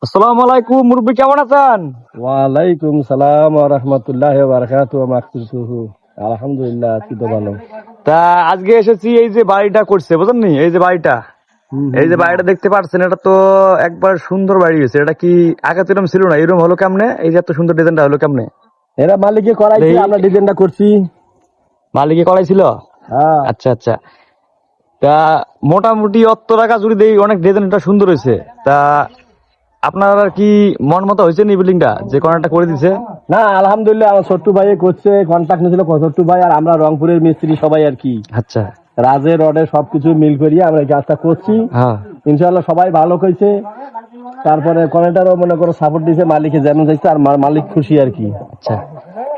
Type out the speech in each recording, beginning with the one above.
আসসালামু আলাইকুম মুরব্বী, কেমন আছেন? ওয়ালাইকুম সালাম ওয়া রাহমাতুল্লাহি ওয়া বারাকাতুহু মাগফিরাতুহু। আলহামদুলিল্লাহ, আছি তো ভালো। তা আজকে এসেছি এই যে বাড়িটা করছে, বুঝলেন নি? এই যে বাড়িটা, এই যে বাড়িটা দেখতে পাচ্ছেন, এটা তো একবার সুন্দর বাড়ি হয়েছে। এটা কি আগে তো এরকম ছিল না? এরকম হলো কেমনে? এই যে এত সুন্দর ডিজাইনটা হলো কেমনে? এরা মালিকে করাইছে, এই- আমরা ডিজাইনটা করছি। মালিকে করাইছিল? হ্যাঁ, আচ্ছা আচ্ছা। তা মোটামুটি অত টাকা যদি দেই, অনেক ডিজাইনটা সুন্দর হয়েছে। তা আপনার আর কি মন মতো হয়েছে নি বিল্ডিংটা যে কর্নারটা করে দিছে? না আলহামদুলিল্লাহ, আমার ছোট্টু ভাই করছে, কন্ট্রাক্ট নিয়েছিল ছোট্টু ভাই, আর আমরা রংপুরের মিস্ত্রি সবাই আর কি আচ্ছা। রাজের রডে সবকিছু মিল করিয়ে আমরা এই কাজটা করছি। হ্যাঁ ইনশাআল্লাহ সবাই ভালো কইছে। তারপরে কনেটারও মনে করো সাপোর্ট দিছে, মালিকে যেমন চাইছে, আর মালিক খুশি আর কি। আচ্ছা।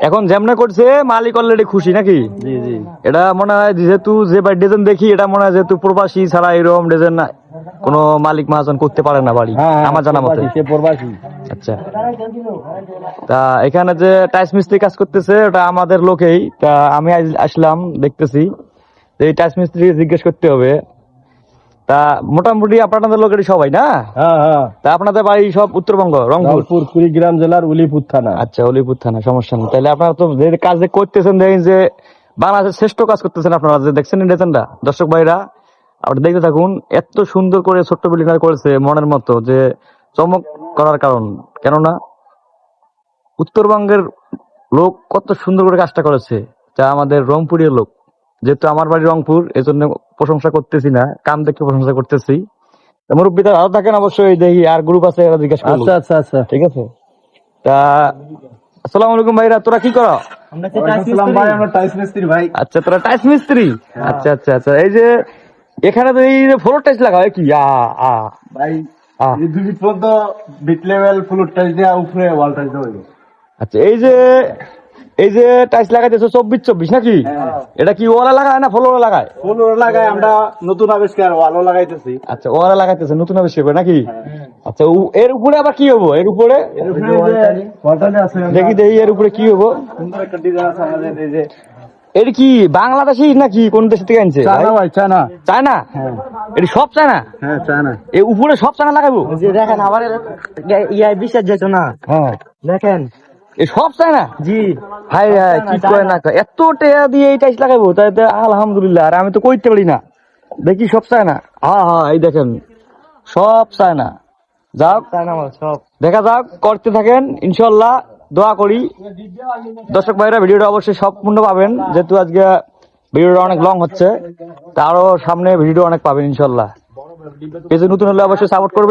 এখন যেমনে করছে মালিক অলরেডি খুশি নাকি? জি জি। এটা মনে হয় যেহেতু যে ডিজাইন দেখি, এটা মনে হয় যেহেতু প্রবাসী ছাড়া এরকম ডিজাইন কোনো মালিক মহাজন করতে পারে না বাড়ি, হ্যাঁ হ্যাঁ, আমার জানা মতে। সে প্রবাসী। আচ্ছা। তা এখানে যে টাইস মিস্ত্রি কাজ করতেছে ওটা আমাদের লোকেই। তা আমি আসলাম, দেখতেছি যে এই টাইস মিস্ত্রি জিজ্ঞেস করতে হবে। তা মোটামুটি আপনাদের লোকেরই সবাই না? হ্যাঁ হ্যাঁ, তা আপনাদের বাড়ি সব উত্তরবঙ্গ, রংপুর? রংপুর কুড়িগ্রাম জেলার উলিপুর থানা। আচ্ছা, অলিপুর থানা, সমস্যা নেই। তাহলে আপনারা তো যে কাজ যে করতেছেন, দেখেন যে বাংলাদেশের শ্রেষ্ঠ কাজ করতেছেন আপনারা, যে দেখছেন ডিজাইনটা। দর্শক ভাইরা আপনি দেখতে থাকুন, এত সুন্দর করে ছোট্ট বিল্ডিং করেছে মনের মতো, যে চমক করার কারণ। কেননা উত্তরবঙ্গের লোক কত সুন্দর করে কাজটা করেছে, যা আমাদের রংপুরের লোক। যেহেতু আমার বাড়ি রংপুর, এজন্য প্রশংসা করতেছি না, কাম দেখে প্রশংসা করতেছি। মুরব্বীরা ভালো থাকেন, অবশ্যই দেখি আর গ্রুপ আছে, এরা জিজ্ঞাসা করবো। আচ্ছা আচ্ছা আচ্ছা, ঠিক আছে। তা আসসালামু আলাইকুম ভাইরা, তোরা কি করো? আচ্ছা, তোরা টাইস মিস্ত্রি? আচ্ছা আচ্ছা আচ্ছা। এই যে এখানে তো এই ফ্লোর টাইস লাগা হয় কি? আচ্ছা, এই যে টাইস লাগাইতেছো 24-24 নাকি? এটা কি ওয়ালে লাগায় না ফ্লোরে লাগায়? লাগাই আমরা নতুন আবিষ্কার, ওয়ালও লাগাইতেছি। আচ্ছা, ওয়ালে লাগাইতেছে নতুন আবিষ্কার করে নাকি? আচ্ছা, এর উপরে আবার কি হবো? এর উপরে দেখি দেখি এর উপরে কি হবো? সুন্দর একটা ডিজাইন আছে আমাদের, এই যে এটা কি বাংলাদেশি নাকি কোন দেশ থেকে আনছে? চায়না ভাই, চায়না। চায়না? এটা সব চায়না? হ্যাঁ চায়না। এই উপরে সব চায়না লাগাবো? দেখেন আবার ইয়াই বিশ্বাস যেত না। হ্যাঁ, দেখেন এই সব চায়না? জি। হাই হাই, কি করে না কয়, এত টাকা দিয়ে এই টাইস লাগাবো? তাই তো আলহামদুলিল্লাহ। আর আমি তো কইতে পারি না, দেখি সব চায়না। হ্যাঁ হ্যাঁ, এই দেখেন সব চায়না। যাক, সব দেখা যাক, করতে থাকেন ইনশাল্লাহ, দোয়া করি। দর্শক ভাইরা ভিডিওটা অবশ্যই সম্পূর্ণ পাবেন, যেহেতু আজকে ভিডিওটা অনেক লং হচ্ছে। তা আরো সামনে ভিডিও অনেক পাবেন ইনশাল্লাহ। পেজে নতুন হলে অবশ্যই সাপোর্ট করবেন।